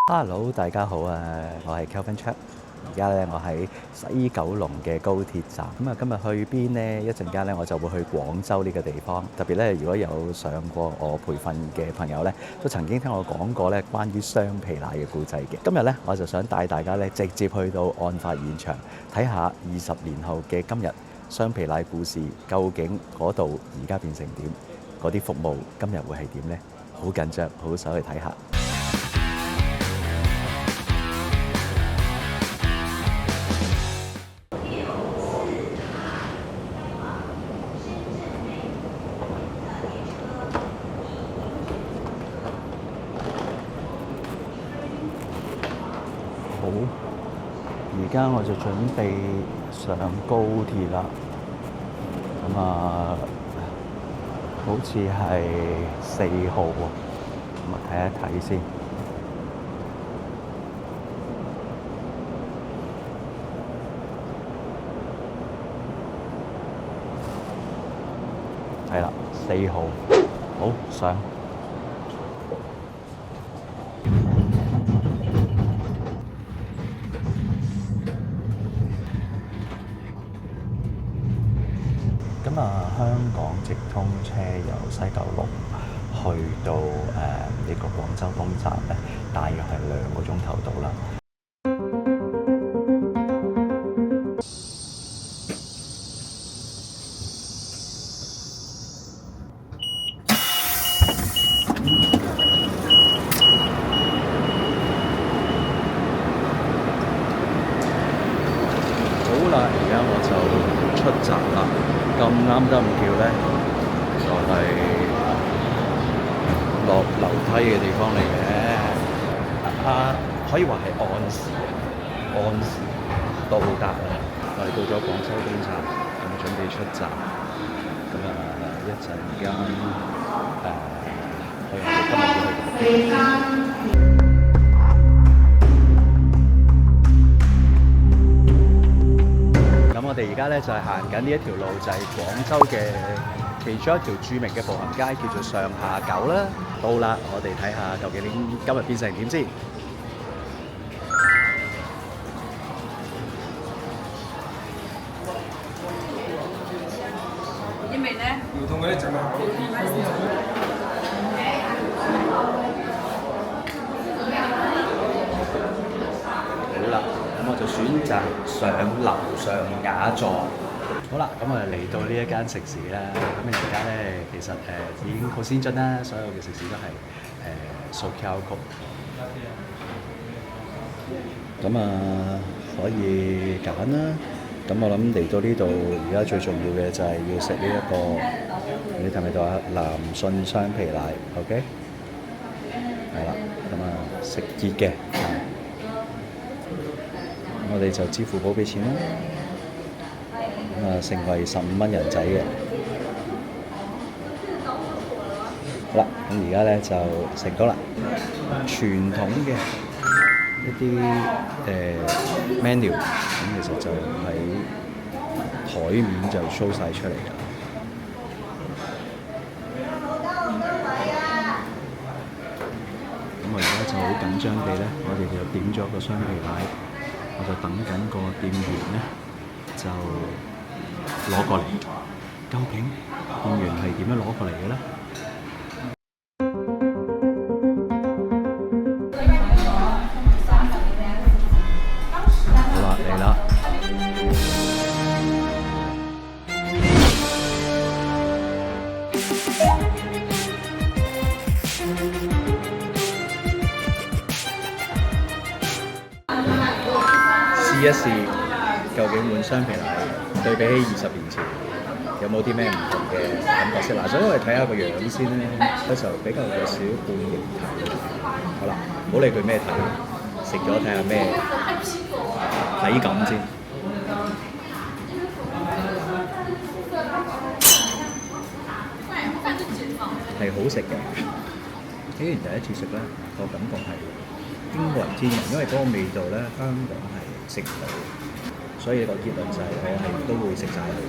Hello，大家好啊！我係 Kelvin Cheuk，而家咧我喺西九龍嘅高鐵站。咁啊，今日去邊呢？一陣間咧我就會去廣州呢個地方。特別咧，如果有上過我培訓嘅朋友咧，都曾經聽我講過咧關於雙皮奶嘅故仔嘅。今日咧，我就想帶大家咧直接去到案發現場，睇下20年後嘅今日雙皮奶故事究竟嗰度而家變成點？嗰啲服務今日會係點呢？好緊張，好想去睇下。好，而家我就準備上高鐵啦。咁啊，好似係4號喎。咁啊，睇一睇先。係啦，4號。好，上。咁啊，香港直通車由西九龍去到呢個廣州東站咧，大約係2個鐘頭到啦。好啦，而家我就出閘啦。咁啱得唔叫咧，就係落樓梯嘅地方嚟嘅。可以話係按時到達啦。我哋到咗廣州東站，咁準備出閘。咁啊，一陣間去我哋今日要去嘅。咁我哋而家咧就係行緊呢一條路，就係廣州嘅其中一條著名嘅步行街，叫做上下九啦。到啦，我哋睇下究竟今日變成點先。因為咧，要同佢哋整好。好啦，咁我就選擇上樓上雅座。好啦，咁我哋嚟到呢一間食肆啦。咁而家咧，其實已經好先進啦，所有嘅食肆都係數 QR code。咁啊，可以揀啦。咁我諗嚟到呢度，而家最重要嘅就係要食呢一個，你睇唔睇到啊？南信雙皮奶 ，OK？ 係啦，咁啊食熱嘅。我哋就支付寶俾錢啦。咁啊，成為15蚊人仔嘅。好啦，咁而家咧就成功啦。傳統嘅一啲menu，咁其實就喺台面就 show 晒出嚟㗎。咁我而家就好緊張地咧，我哋就點咗個雙皮奶，我就等緊個店員咧就攞過嚟。究竟店員係點樣攞過嚟嘅咧？好啦，嚟啦！試一試，究竟換雙皮奶對比起20年前，有冇啲咩唔同嘅感覺先？嗱，所以我哋睇下個樣先咧，佢就比較有少少半形態。好啦，唔好理佢咩體，食咗睇下咩體感先。係好食嘅，既然第一次食咧，個感覺係驚為天人，因為嗰個味道咧，香港係食唔到，所以個結論就係我係都會食晒佢。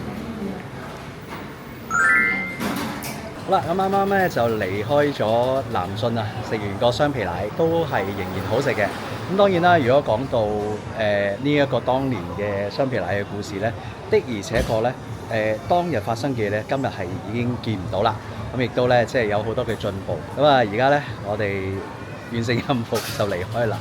好啦，咁啱啱咧就離開咗南信啊，食完個雙皮奶都係仍然好食嘅。咁當然啦，如果講到呢一個當年嘅雙皮奶嘅故事咧，的而且確咧當日發生嘅嘢咧，今日係已經見唔到啦。咁亦都咧即係有好多嘅進步。咁啊，而家咧我哋完成任務就離開啦。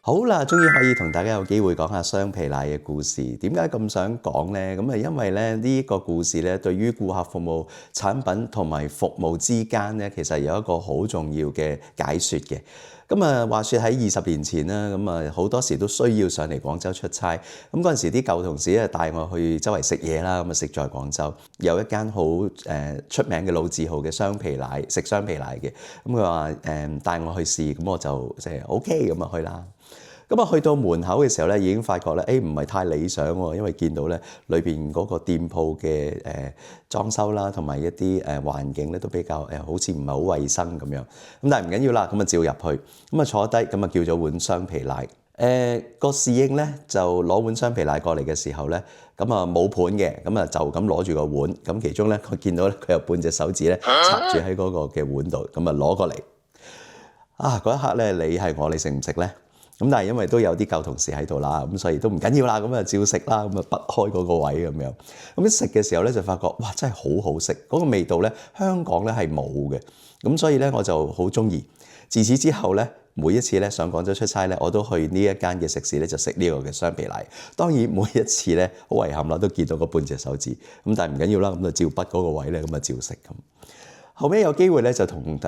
好啦，終於可以同大家有機會講下雙皮奶嘅故事。點解咁想講呢？咁因為咧呢個故事咧，對於顧客服務產品同埋服務之間咧，其實有一個好重要嘅解說嘅。咁啊，話說喺20年前啦，咁啊好多時都需要上嚟廣州出差。咁嗰陣時啲舊同事咧帶我去周圍食嘢啦，咁啊食在廣州有一間好出名嘅老字號嘅雙皮奶，食雙皮奶嘅。咁佢話帶我去試，咁我就即係 OK 咁啊去啦。咁啊，去到門口嘅時候咧，已經發覺咧，唔係太理想喎，因為見到咧裏邊嗰個店鋪嘅裝修啦，同埋一啲環境咧都比較好似唔係好衞生咁樣。咁但係唔緊要啦，咁啊照入去，咁啊坐低，咁啊叫咗碗雙皮奶。個侍應咧就攞碗雙皮奶過嚟嘅時候咧，咁啊冇盤嘅，咁啊就咁攞住個碗，咁其中咧佢見到咧佢有半隻手指咧插住喺嗰個嘅碗度，咁啊攞過嚟。啊嗰一刻咧，你係我，你食唔食咧？咁但係因為都有啲舊同事喺度啦，咁所以都唔緊要啦，咁啊照食啦，咁啊拔開嗰個位咁樣。咁一食嘅時候咧就發覺，哇真係好好食，嗰個味道咧香港咧係冇嘅，咁所以咧我就好中意。自此之後咧，每一次咧上廣州出差咧，我都去呢一間嘅食肆咧就食呢個嘅雙皮奶。當然每一次咧好遺憾啦，都見到嗰半隻手指，咁但係唔緊要啦，咁就照拔嗰個位咧，咁啊照食咁。後尾有機會咧就同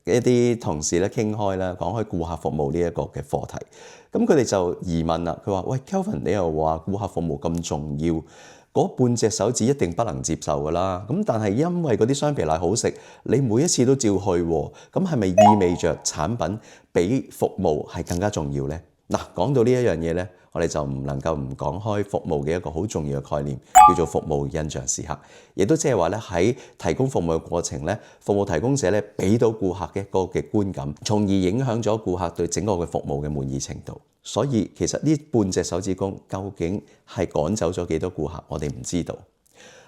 一啲同事咧傾開啦，講開顧客服務呢一個嘅課題，咁佢哋就疑問啦。佢話：喂 Kelvin， 你又話顧客服務咁重要，嗰半隻手指一定不能接受㗎啦。咁但係因為嗰啲雙皮奶好食，你每一次都照去喎，咁係咪意味着產品比服務係更加重要呢？嗱，講到呢一樣嘢咧，我哋就唔能夠唔講開服務嘅一個好重要嘅概念，叫做服務印象時刻。亦都即係話咧，喺提供服務嘅過程咧，服務提供者咧俾到顧客嘅一個嘅觀感，從而影響咗顧客對整個嘅服務嘅滿意程度。所以其實呢半隻手指公究竟係趕走咗幾多顧客，我哋唔知道。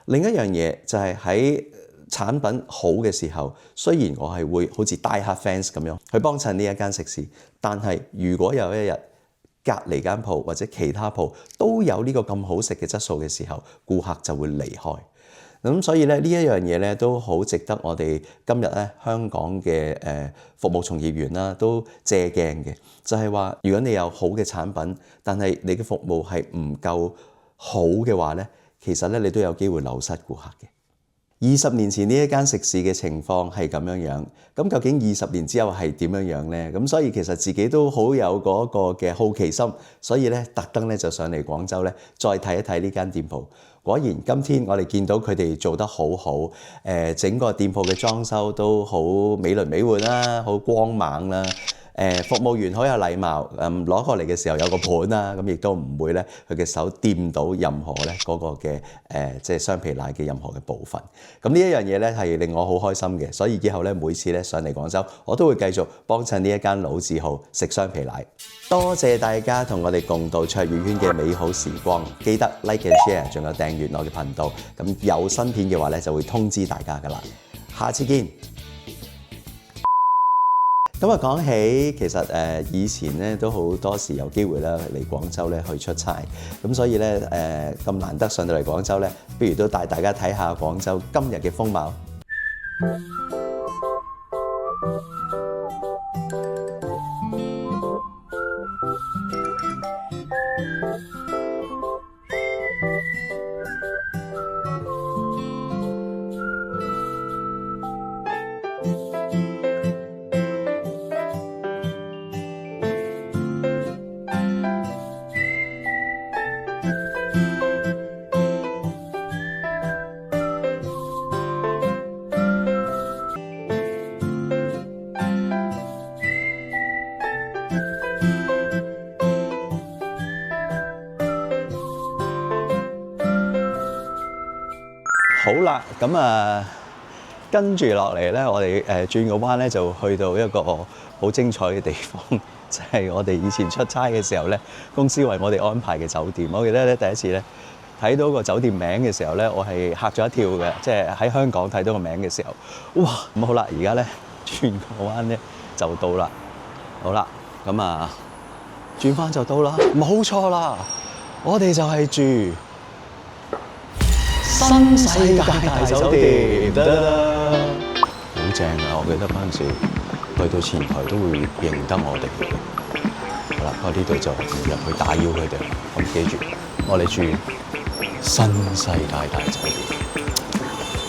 另一樣嘢就係喺產品好嘅時候，雖然我係會好似 die hard fans 咁樣去幫襯呢一間食肆，但係如果有一日隔離間鋪或者其他鋪都有呢個咁好食嘅質素嘅時候，顧客就會離開。咁所以咧呢一樣嘢咧都好值得我哋今日咧香港嘅服務從業員啦都借鏡嘅，就係話如果你有好嘅產品，但係你嘅服務係唔夠好嘅話咧，其實咧你都有機會流失顧客嘅。20年前呢一間食肆嘅情況係咁樣樣，咁究竟20年之後係點樣樣呢？咁所以其實自己都好有嗰個嘅好奇心，所以咧特登咧就上嚟廣州咧再睇一睇呢間店鋪。果然今天我哋見到佢哋做得好好，整個店鋪嘅裝修都好美輪美奐啦，好光猛啦。服務員好有禮貌，攞過嚟嘅時候有個盤啦，咁亦都唔會咧佢嘅手掂到任何咧嗰個嘅即係雙皮奶嘅任何嘅部分。咁呢一樣嘢咧係令我好開心嘅，所以以後咧每次咧上嚟廣州，我都會繼續幫襯呢一間老字號食雙皮奶。多謝大家同我哋共度卓越圈嘅美好時光，記得 like and share， 仲有訂閱我嘅頻道。咁有新片嘅話咧就會通知大家㗎喇。下次見。咁啊，講起其實以前咧都好多時有機會咧嚟廣州咧去出差，咁所以咧咁難得上到嚟廣州咧，不如都帶大家睇下廣州今日嘅風貌。好啦，咁跟住落嚟咧，我哋轉個彎咧，就去到一個好精彩嘅地方，就係我哋以前出差嘅時候咧，公司為我哋安排嘅酒店。我記得咧第一次咧睇到個酒店名嘅時候咧，我係嚇咗一跳嘅，即係喺香港睇到個名嘅時候，哇！咁好啦，而家咧轉個彎咧就到啦。好啦，咁啊轉翻就到啦，冇錯啦，我哋就係住新世界大酒店，好正啊！我記得嗰陣時去到前台都會認得我哋嘅。好啦，不過呢度就唔入去打擾佢哋啦。咁記住，我哋住新世界大酒店，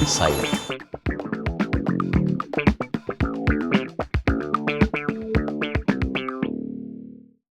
犀利。